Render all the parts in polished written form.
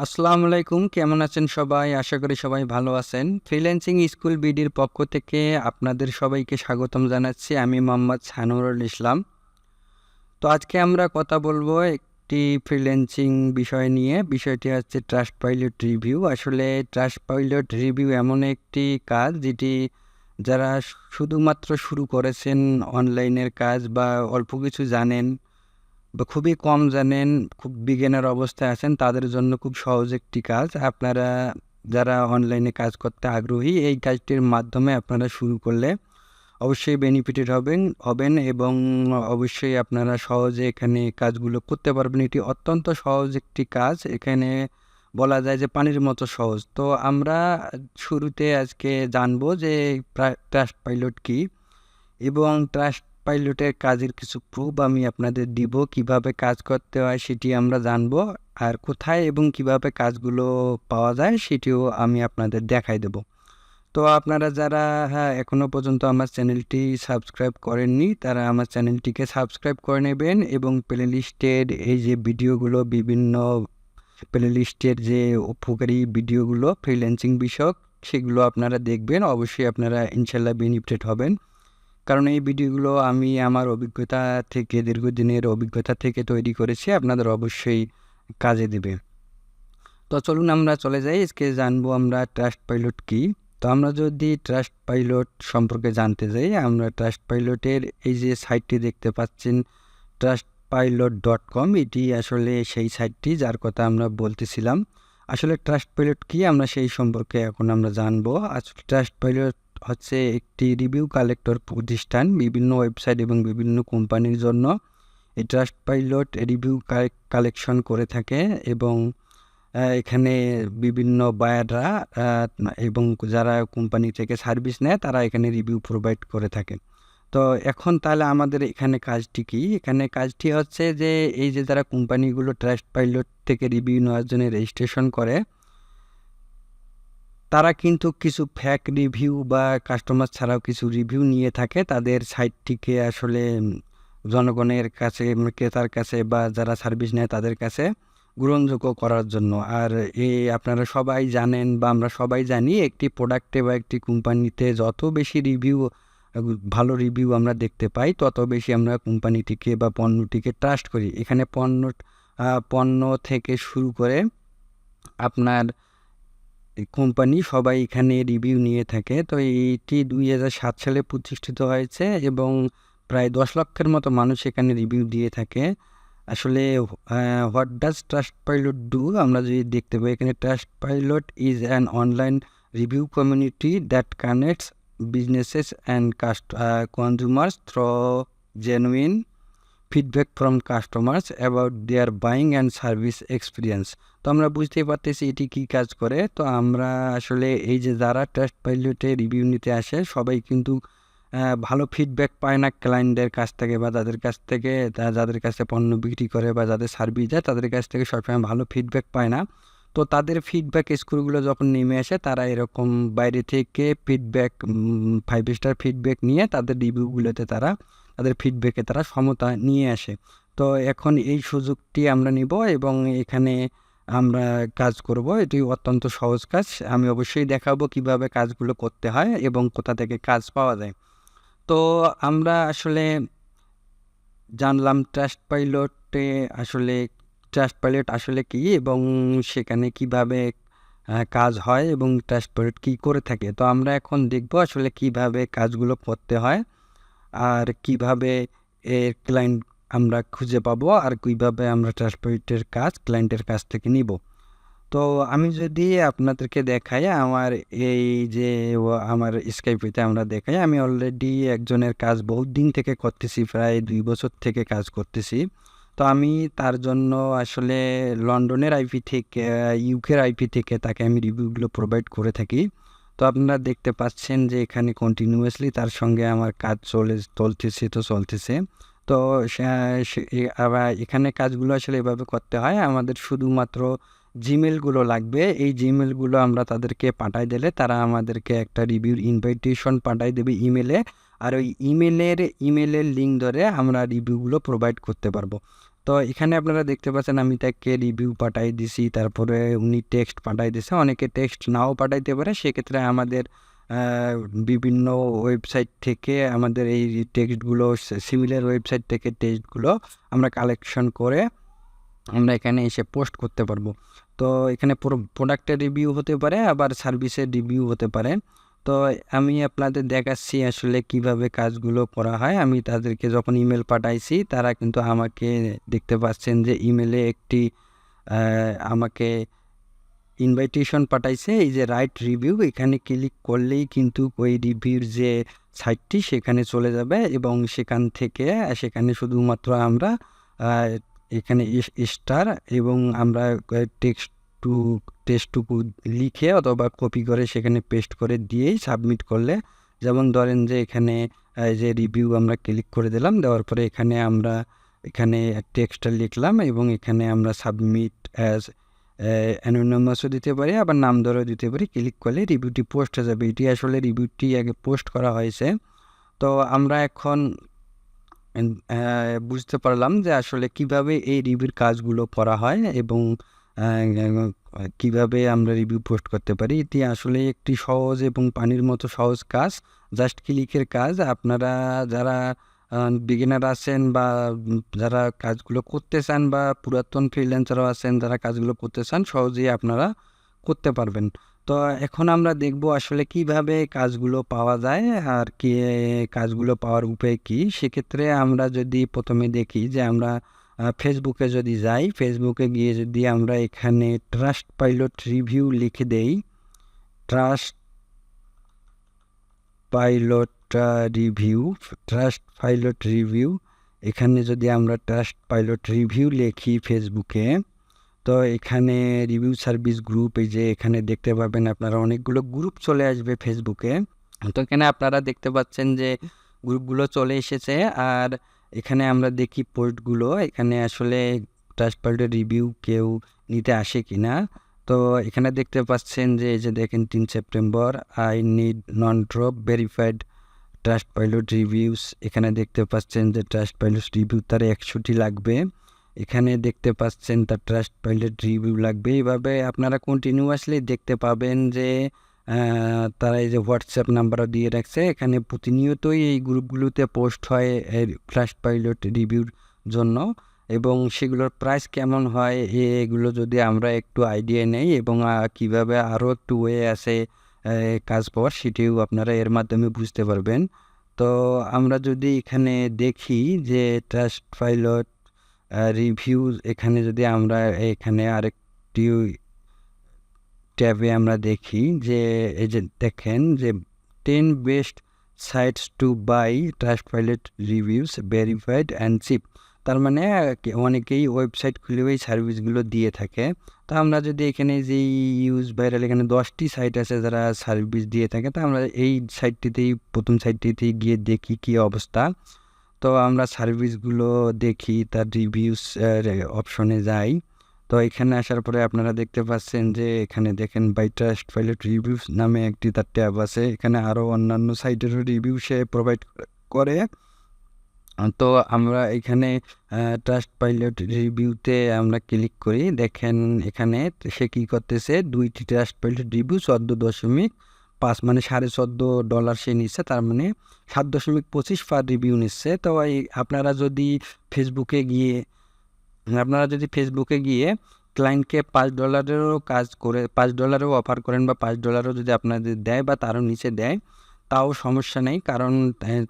আসসালামু আলাইকুম, কেমন আছেন সবাই? আশা করি সবাই ভালো আছেন। ফ্রিল্যান্সিং স্কুল বিডির পক্ষ থেকে আপনাদের সবাইকে স্বাগতম জানাচ্ছি। আমি মোহাম্মদ সানুরুল ইসলাম। তো আজকে আমরা কথা বলবো একটি ফ্রিল্যান্সিং বিষয় নিয়ে। বিষয়টি হচ্ছে ট্রাস্ট পাইলট রিভিউ। আসলে ট্রাস্ট পাইলট রিভিউ এমন একটি কাজ যেটি যারা শুধুমাত্র শুরু করেছেন অনলাইনের কাজ বা অল্প কিছু জানেন বা খুবই কম জানেন, খুব বিগিনার অবস্থায় আছেন, তাদের জন্য খুব সহজ একটি কাজ। আপনারা যারা অনলাইনে কাজ করতে আগ্রহী, এই কাজটির মাধ্যমে আপনারা শুরু করলে অবশ্যই বেনিফিটেড হবেন এবং অবশ্যই আপনারা সহজে এখানে কাজগুলো করতে পারবেন। এটি অত্যন্ত সহজ একটি কাজ। এখানে বলা যায় যে পানির মতো সহজ। তো আমরা শুরুতে আজকে জানবো যে ট্রাস্ট পাইলট কী এবং ট্রাস্ট পাইলটের কাজের কিছু প্রুফ আমি আপনাদের দিব। কিভাবে কাজ করতে হয় সেটি আমরা জানবো, আর কোথায় এবং কিভাবে কাজগুলো পাওয়া যায় সেটিও আমি আপনাদের দেখাই দেব। তো আপনারা যারা এখনও পর্যন্ত আমার চ্যানেলটি সাবস্ক্রাইব করেননি, তারা আমার চ্যানেলটিকে সাবস্ক্রাইব করে নেবেন এবং প্লেলিস্টের এই যে ভিডিওগুলো, বিভিন্ন প্লেলিস্টের যে উপকারী ভিডিওগুলো ফ্রিল্যান্সিং বিষয়ক, সেগুলো আপনারা দেখবেন। অবশ্যই আপনারা ইনশাল্লাহ বেনিফিটেড হবেন, কারণ এই ভিডিওগুলো আমি আমার অভিজ্ঞতা থেকে, দীর্ঘদিনের অভিজ্ঞতা থেকে তৈরি করেছি, আপনাদের অবশ্যই কাজে দেবে। তো চলুন আমরা চলে যাই। আজকে জানবো আমরা ট্রাস্ট পাইলট কী। তো আমরা যদি ট্রাস্ট পাইলট সম্পর্কে জানতে যাই, আমরা ট্রাস্ট পাইলটের এই যে সাইটটি দেখতে পাচ্ছেন, trustpilot.com, এটি আসলে সেই সাইটটি যার কথা আমরা বলতেছিলাম। আসলে ট্রাস্ট পাইলট কী আমরা সেই সম্পর্কে এখন আমরা জানবো। আসলে ট্রাস্ট পাইলট হচ্ছে একটি রিভিউ কালেক্টর প্রতিষ্ঠান, বিভিন্ন ওয়েবসাইট এবং বিভিন্ন কোম্পানির জন্য এই ট্রাস্ট পাইলট রিভিউ কালেকশন করে থাকে এবং এখানে বিভিন্ন বায়াররা এবং যারা কোম্পানি থেকে সার্ভিস নেয় তারা এখানে রিভিউ প্রোভাইড করে থাকে। তো এখন তাহলে আমাদের এখানে কাজটি কি? এখানে কাজটি হচ্ছে যে এই যে যারা কোম্পানিগুলো ট্রাস্ট পাইলট থেকে রিভিউ নেওয়ার জন্য রেজিস্ট্রেশন করে, তারা কিন্তু কিছু ফ্যাক রিভিউ বা কাস্টমার ছাড়াও কিছু রিভিউ নিয়ে থাকে তাদের সাইটটিকে আসলে জনগণের কাছে, ক্রেতার কাছে বা যারা সার্ভিস নেয় তাদের কাছে গ্রহণযোগ্য করার জন্য। আর আপনারা সবাই জানেন বা আমরা সবাই জানি, একটি প্রোডাক্টে বা একটি কোম্পানিতে যত বেশি রিভিউ, ভালো রিভিউ আমরা দেখতে পাই, তত বেশি আমরা কোম্পানিটিকে বা পণ্যটিকে ট্রাস্ট করি। এখানে পণ্য থেকে শুরু করে আপনার কোম্পানি সবাই এখানে রিভিউ নিয়ে থাকে। তো এইটি 2007 সালে প্রতিষ্ঠিত হয়েছে এবং প্রায় 10 লক্ষের মতো মানুষ এখানে রিভিউ দিয়ে থাকে। আসলে what does trust pilot do আমরা যদি দেখতে পাই, এখানে trust pilot is an online review community that connects businesses and consumers through genuine feedback from customers about their buying and service experience. তো আমরা বুঝতেই পারতেছি এটি কী কাজ করে। তো আমরা আসলে এই যে যারা ট্রাস্ট পাইলটে রিভিউ নিতে আসে, সবাই কিন্তু ভালো ফিডব্যাক পায় না ক্লায়েন্টদের কাছ থেকে বা তাদের কাছ থেকে, যাদের কাছে পণ্য বিক্রি করে বা যাদের সার্ভিস দেয় তাদের কাছ থেকে সবসময় ভালো ফিডব্যাক পায় না। তো তাদের ফিডব্যাক স্কোরগুলো যখন নেমে আসে, তারা এরকম বাইরে থেকে ফিডব্যাক, 5 স্টার ফিডব্যাক নিয়ে তাদের রিভিউগুলোতে তাদের ফিডব্যাকে তারা সমতা নিয়ে আসে। তো এখন এই সুযোগটি আমরা নিব এবং এখানে আমরা কাজ করব। এটি অত্যন্ত সহজ কাজ। আমি অবশ্যই দেখাবো কিভাবে কাজগুলো করতে হয় এবং কোথা থেকে কাজ পাওয়া যায়। তো আমরা আসলে জানলাম ট্রাস্ট পাইলট আসলে কি এবং সেখানে কিভাবে কাজ হয় এবং ট্রাস্ট পাইলট কী করে থাকে। তো আমরা এখন দেখব আসলে কিভাবে কাজগুলো করতে হয় আর কিভাবে ক্লায়েন্ট আমরা খুঁজে পাবো আর কিভাবে আমরা ট্রাস্ট পাইলটের কাজ ক্লায়েন্টের কাছ থেকে নিব। তো আমি যদি আপনাদেরকে দেখাই, আমার এই যে আমার স্কাইপিতে আমরা দেখাই, আমি অলরেডি একজনের কাজ বহুত দিন থেকে করতেছি, প্রায় 2 বছর থেকে কাজ করতেছি। তো আমি তার জন্য আসলে লন্ডনের আইপি থেকে, ইউকের আইপি থেকে তাকে আমি রিভিউগুলো প্রোভাইড করে থাকি। তো আপনারা দেখতে পাচ্ছেন যে এখানে কন্টিনিউয়াসলি তার সঙ্গে আমার কাজ চলতেছে। তো আবার এখানে কাজগুলো আসলে এভাবে করতে হয়। আমাদের শুধুমাত্র জিমেলগুলো লাগবে। এই জিমেলগুলো আমরা তাদেরকে পাঠাই দিলে তারা আমাদেরকে একটা রিভিউর ইনভাইটেশন পাঠাই দেবে ইমেলে, আর ওই ইমেলের লিঙ্ক ধরে আমরা রিভিউগুলো প্রোভাইড করতে পারবো। তো এখানে আপনারা দেখতে পাচ্ছেন আমি তাকে রিভিউ পাঠাই দিছি, তারপরে উনি টেক্সট পাঠাই দিছে। অনেকে টেক্সট নাও পাঠাইতে পারে, সেক্ষেত্রে আমাদের বিভিন্ন ওয়েবসাইট থেকে আমাদের এই টেক্সটগুলো, সিমিলার ওয়েবসাইট থেকে টেক্সটগুলো আমরা কালেকশন করে আমরা এখানে এসে পোস্ট করতে পারবো। তো এখানে প্রোডাক্টের রিভিউ হতে পারে, আবার সার্ভিসের রিভিউ হতে পারে। তো আমি আপনাদের দেখাচ্ছি আসলে কিভাবে কাজগুলো করা হয়। আমি তাদেরকে যখন ইমেল পাঠাইছি, তারা কিন্তু আমাকে দেখতে পাচ্ছেন যে ইমেলে একটি আমাকে ইনভাইটেশন পাঠাইছে, এই যে রাইট রিভিউ, এখানে ক্লিক করলেই কিন্তু ওই রিভিউর যে সাইটটি সেখানে চলে যাবে, এবং সেখানে শুধুমাত্র আমরা এখানে স্টার এবং আমরা টেক্সটটুকু লিখে অথবা কপি করে সেখানে পেস্ট করে দিয়েই সাবমিট করলে, যেমন ধরেন যে এখানে যে রিভিউ আমরা ক্লিক করে দিলাম, দেওয়ার পরে এখানে টেক্সটটা লিখলাম এবং এখানে আমরা সাবমিট অ্যাজ অ্যানোনিমাসও দিতে পারি, আবার নাম ধরেও দিতে পারি। ক্লিক করলে রিভিউটি পোস্ট হয়ে যাবে। এটি আসলে রিভিউটি আগে পোস্ট করা হয়েছে। তো আমরা এখন বুঝতে পারলাম যে আসলে কিভাবে এই রিভিউর কাজগুলো করা হয় এবং কিভাবে আমরা রিভিউ পোস্ট করতে পারি। এটি আসলে একটি সহজ এবং পানির মতো সহজ কাজ, জাস্ট ক্লিকের কাজ। আপনারা যারা বিগিনার আছেন বা যারা কাজগুলো করতে চান, বা পুরাতন ফ্রিল্যান্সারও আছেন যারা কাজগুলো করতে চান, সহজেই আপনারা করতে পারবেন। তো এখন আমরা দেখব আসলে কিভাবে কাজগুলো পাওয়া যায় আর কি কাজগুলো পাওয়ার উপায় কি। সেক্ষেত্রে আমরা যদি প্রথমে দেখি যে আমরা ফেসবুকে যদি যাই, ফেসবুকে গিয়ে যদি আমরা এখানে ট্রাস্ট পাইলট রিভিউ লিখে দেই, ট্রাস্ট পাইলট রিভিউ, এখানে যদি আমরা ট্রাস্ট পাইলট রিভিউ লিখি ফেসবুকে, তো এখানে রিভিউ সার্ভিস গ্রুপ, এই যে এখানে দেখতে পাবেন আপনারা অনেকগুলো গ্রুপ চলে আসবে ফেসবুকে। তো এখানে আপনারা দেখতে পাচ্ছেন যে গ্রুপগুলো চলে এসেছে। আর এখানে আমরা দেখি পোস্টগুলো, এখানে আসলে ট্রাস্টপাইলট রিভিউ কেউ নিতে আসে কিনা। তো এখানে দেখতে পাচ্ছেন যে এই যে দেখেন 3 September, I need non drop verified Trustpilot reviews. এখানে দেখতে পাচ্ছেন যে ট্রাস্টপাইলট রিভিউ তার 100টি লাগবে। এখানে দেখতে পাচ্ছেন তার ট্রাস্টপাইলট রিভিউ লাগবে। এইভাবে আপনারা কন্টিনিউয়াসলি দেখতে পাবেন যে তারা এই যে হোয়াটসঅ্যাপ নাম্বারও দিয়ে রাখছে, এখানে প্রতিনিয়তই এই গ্রুপগুলোতে পোস্ট হয় ট্রাস্টপাইলট রিভিউর জন্য, এবং সেগুলোর প্রাইস কেমন হয় এগুলো যদি আমরা একটু আইডিয়া নেই, এবং কিভাবে আরও একটু ওয়ে আছে কাজ পাওয়ার, সেটিও আপনারা এর মাধ্যমে বুঝতে পারবেন। তো আমরা যদি এখানে দেখি যে ট্রাস্টপাইলট রিভিউ, এখানে যদি আমরা এখানে আরেকটি ট্যাবে আমরা দেখি যে এই যে দেখেন যে 10 best sites to buy Trustpilot reviews verified and cheap. তার মানে অনেকেই ওয়েবসাইট খুলেও এই সার্ভিসগুলো দিয়ে থাকে। তো আমরা যদি এখানে যে ইউজ ভাইরাল, এখানে 10টি সাইট আছে যারা সার্ভিস দিয়ে থাকে, তো আমরা এই প্রথম সাইটটিতেই গিয়ে দেখি কী অবস্থা। তো আমরা সার্ভিসগুলো দেখি, তার রিভিউস অপশনে যাই। তো এখানে আসার পরে আপনারা দেখতে পাচ্ছেন যে এখানে দেখেন বাই ট্রাস্টপাইলট রিভিউস নামে একটি তার ট্যাব আছে। এখানে আরও অন্যান্য সাইটেরও রিভিউ সে প্রোভাইড করে। তো আমরা এখানে ট্রাস্টপাইলট রিভিউতে আমরা ক্লিক করি, দেখেন এখানে সে কী করতেছে, 2টি ট্রাস্টপাইলট রিভিউ 14.5, মানে $14.5 সে নিচ্ছে, তার মানে 7.25 পার রিভিউ নিচ্ছে। তো আপনারা যদি ফেসবুকে গিয়ে ক্লায়েন্টকে $5 কাজ করে $5 অফার করেন, বা $5 যদি আপনাদের দেয় বা তারও নিচে দেয়, তাও সমস্যা নেই, কারণ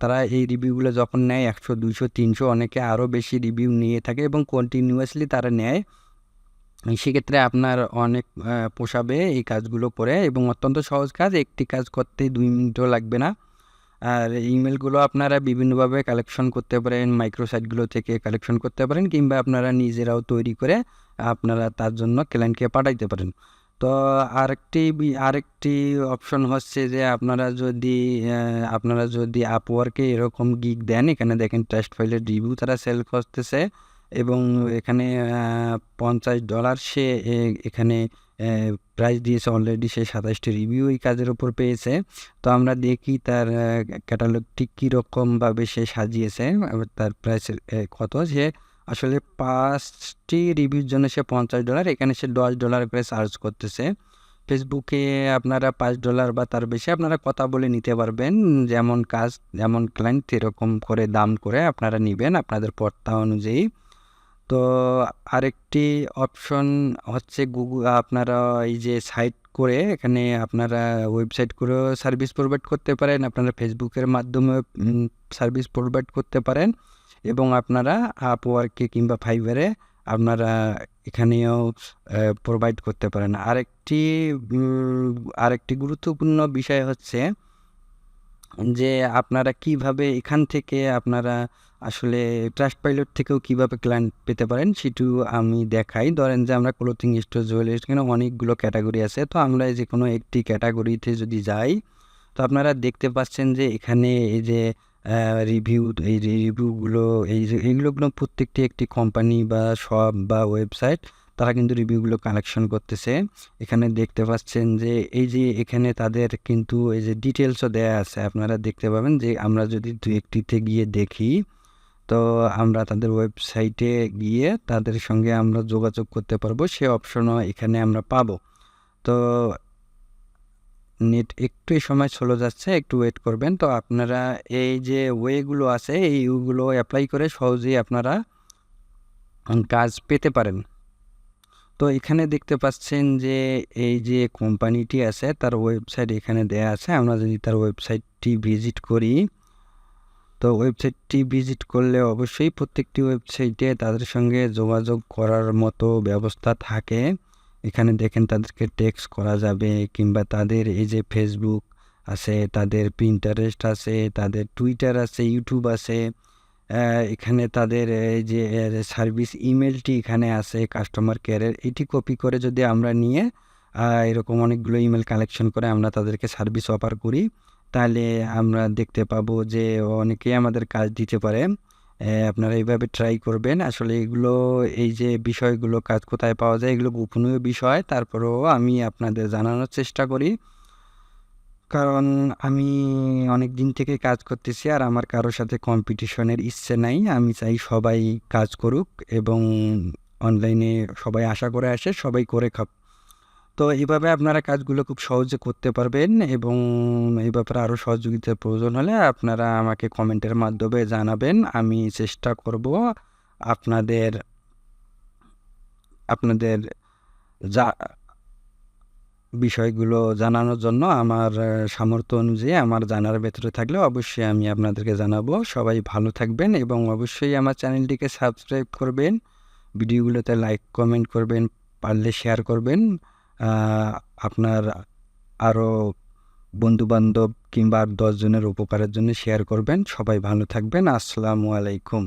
তারা এই রিভিউগুলো যখন নেয় 100, 200, 300, অনেকে আরও বেশি রিভিউ নিয়ে থাকে এবং কন্টিনিউয়াসলি তারা নেয়। সেক্ষেত্রে আপনার অনেক পোষাবে এই কাজগুলো করে, এবং অত্যন্ত সহজ কাজ, একটি কাজ করতে 2 মিনিটও লাগবে না। আর ইমেলগুলো আপনারা বিভিন্নভাবে কালেকশন করতে পারেন, মাইক্রোসাইটগুলো থেকে কালেকশন করতে পারেন, কিংবা আপনারা নিজেরাও তৈরি করে আপনারা তার জন্য ক্লায়েন্টকে পাঠাইতে পারেন। তো আরেকটি অপশন হচ্ছে যে আপনারা যদি আপওয়ার্কে এরকম গিগ দেন, এখানে দেখেন ট্রাস্টপাইলট রিভিউ তারা সেল করতেছে, এবং এখানে $50 সে এখানে প্রাইস দিয়েছে অলরেডি, সে 27টি রিভিউ এই কাজের ওপর পেয়েছে। তো আমরা দেখি তার ক্যাটালগটি কীরকমভাবে সে সাজিয়েছে, তার প্রাইস কত, সে আসলে 5টি রিভিউর জন্য সে $50, এখানে সে $10 করে চার্জ করতেছে। ফেসবুকে আপনারা $5 বা তার বেশি আপনারা কথা বলে নিতে পারবেন, যেমন কাজ যেমন ক্লায়েন্ট এরকম করে দাম করে আপনারা নেবেন আপনাদের পড়তা অনুযায়ী। তো আরেকটি অপশন হচ্ছে গুগল, আপনারা এই যে সাইট করে এখানে আপনারা ওয়েবসাইট করেও সার্ভিস প্রোভাইড করতে পারেন, আপনারা ফেসবুকের মাধ্যমে সার্ভিস প্রোভাইড করতে পারেন, এবং আপনারা আপওয়ার্কে কিংবা ফাইবারে আপনারা এখানেও প্রোভাইড করতে পারেন। আরেকটি গুরুত্বপূর্ণ বিষয় হচ্ছে যে আপনারা কিভাবে এখান থেকে আপনারা আসলে ট্রাস্টপাইলট থেকেও কিভাবে ক্লায়েন্ট পেতে পারেন সেটিও আমি দেখাই। ধরেন যে আমরা ক্লোথিং স্টোর, জুয়েলারি, এখানে অনেকগুলো ক্যাটাগরি আছে। তো আমরা যে কোনো একটি ক্যাটাগরিতে যদি যাই, তো আপনারা দেখতে পাচ্ছেন যে এখানে এই যে রিভিউ, এই রিভিউগুলো এইগুলো প্রত্যেকটি একটি কোম্পানি বা শপ বা ওয়েবসাইট তারা কিন্তু রিভিউগুলো কালেকশন করতেছে। এখানে দেখতে পাচ্ছেন যে এই যে এখানে তাদের কিন্তু এই যে ডিটেলসও দেয়া আছে, আপনারা দেখতে পাবেন যে আমরা যদি দু একটিতে গিয়ে দেখি, তো আমরা তাদের ওয়েবসাইটে গিয়ে তাদের সঙ্গে আমরা যোগাযোগ করতে পারবো, সে অপশনও এখানে আমরা পাবো। তো নেট একটু এই সময় স্লো যাচ্ছে, একটু ওয়েট করবেন। তো আপনারা এই যে ওয়েগুলো আছে এইগুলো অ্যাপ্লাই করে সহজেই আপনারা কাজ পেতে পারেন। তো এখানে দেখতে পাচ্ছেন যে এই যে কোম্পানিটি আছে তার ওয়েবসাইট এখানে দেয়া আছে। আমরা যদি তার ওয়েবসাইটটি ভিজিট করি, তো ওয়েবসাইটটি ভিজিট করলে অবশ্যই প্রত্যেকটি ওয়েবসাইটে তাদের সঙ্গে যোগাযোগ করার মতো ব্যবস্থা থাকে। এখানে দেখেন তাদেরকে টেক্সট করা যাবে, কিংবা তাদের এই যে ফেসবুক আছে, তাদের পিন্টারেস্ট আছে, তাদের টুইটার আছে, ইউটিউব আছে, এখানে তাদের এই যে সার্ভিস ইমেলটি এখানে আছে কাস্টমার কেয়ারের, এটি কপি করে যদি আমরা নিয়ে এরকম অনেকগুলো ইমেল কালেকশন করে আমরা তাদেরকে সার্ভিস অফার করি, তাহলে আমরা দেখতে পাবো যে অনেকেই আমাদের কাজ দিতে পারে। আপনারা এইভাবে ট্রাই করবেন। আসলে এগুলো এই যে বিষয়গুলো কাজ কোথায় পাওয়া যায় এগুলো গোপনীয় বিষয়, তারপরেও আমি আপনাদের জানানোর চেষ্টা করি, কারণ আমি অনেক দিন থেকে কাজ করতেছি আর আমার কারোর সাথে কম্পিটিশনের ইচ্ছে নাই। আমি চাই সবাই কাজ করুক এবং অনলাইনে সবাই আশা করে আসে, সবাই করে খাক। তো এইভাবে আপনারা কাজগুলো খুব সহজে করতে পারবেন, এবং এই ব্যাপারে আরও সহযোগিতার প্রয়োজন হলে আপনারা আমাকে কমেন্টের মাধ্যমে জানাবেন। আমি চেষ্টা করব আপনাদের আপনাদের যা বিষয়গুলো জানানোর জন্য। আমার সামর্থ্য অনুযায়ী আমার জানার ভেতরে থাকলে অবশ্যই আমি আপনাদেরকে জানাবো। সবাই ভালো থাকবেন এবং অবশ্যই আমার চ্যানেলটিকে সাবস্ক্রাইব করবেন, ভিডিওগুলোতে লাইক কমেন্ট করবেন, পারলে শেয়ার করবেন, আপনার আরও বন্ধুবান্ধব কিংবা 10 জনের উপকারের জন্য শেয়ার করবেন। সবাই ভালো থাকবেন। আসসালামু আলাইকুম।